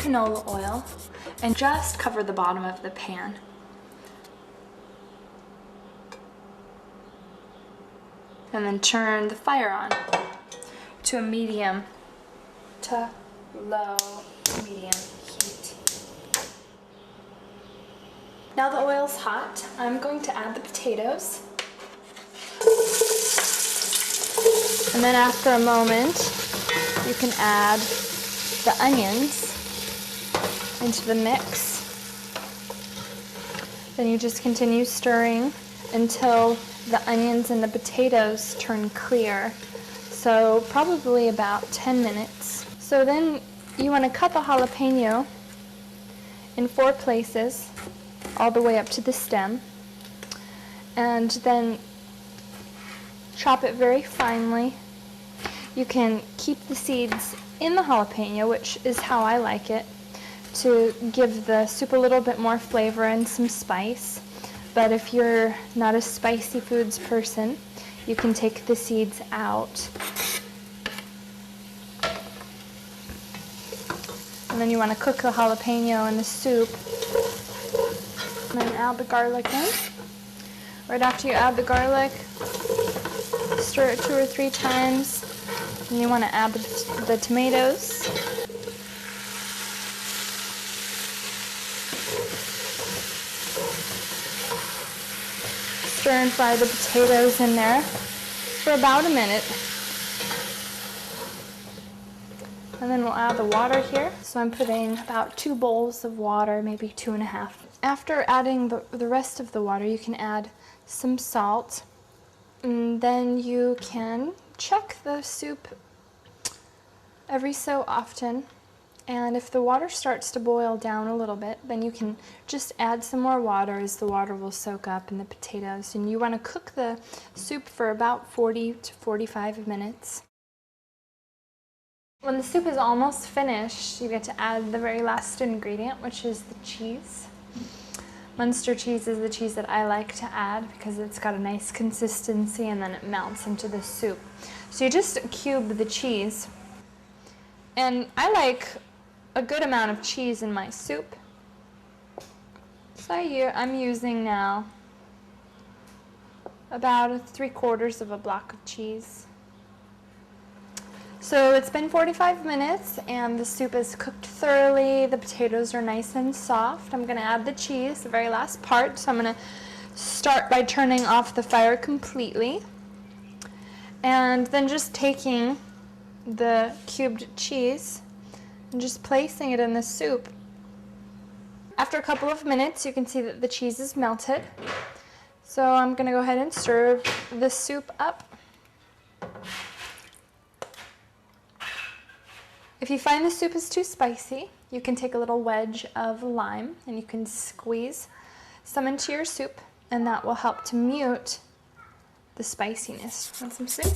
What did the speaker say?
canola oil and just cover the bottom of the pan. And then turn the fire on to a medium to low medium heat. Now the oil's hot, I'm going to add the potatoes. And then after a moment, you can add the onions into the mix. Then you just continue stirring until the onions and the potatoes turn clear. So probably about 10 minutes. So then you want to cut the jalapeno in 4 places, all the way up to the stem. And then chop it very finely. You can keep the seeds in the jalapeno, which is how I like it, to give the soup a little bit more flavor and some spice. But if you're not a spicy foods person, you can take the seeds out. And then you want to cook the jalapeno in the soup. And then add the garlic in. Right after you add the garlic, stir it 2 or 3 times. And you want to add the tomatoes. Stir and fry the potatoes in there for about a minute. And then we'll add the water here. So I'm putting about 2 bowls of water, maybe 2.5. After adding the rest of the water, you can add some salt. And then you can check the soup every so often. And if the water starts to boil down a little bit, then you can just add some more water as the water will soak up in the potatoes. And you want to cook the soup for about 40 to 45 minutes. When the soup is almost finished, you get to add the very last ingredient, which is the cheese. Munster cheese is the cheese that I like to add because it's got a nice consistency and then it melts into the soup. So you just cube the cheese. And I like a good amount of cheese in my soup. So I'm using now about 3/4 of a block of cheese. So it's been 45 minutes and the soup is cooked thoroughly. The potatoes are nice and soft. I'm going to add the cheese, the very last part. So I'm going to start by turning off the fire completely. And then just taking the cubed cheese and just placing it in the soup. After a couple of minutes, you can see that the cheese is melted. So I'm going to go ahead and stir the soup up. If you find the soup is too spicy, you can take a little wedge of lime and you can squeeze some into your soup, and that will help to mute the spiciness. Want some soup?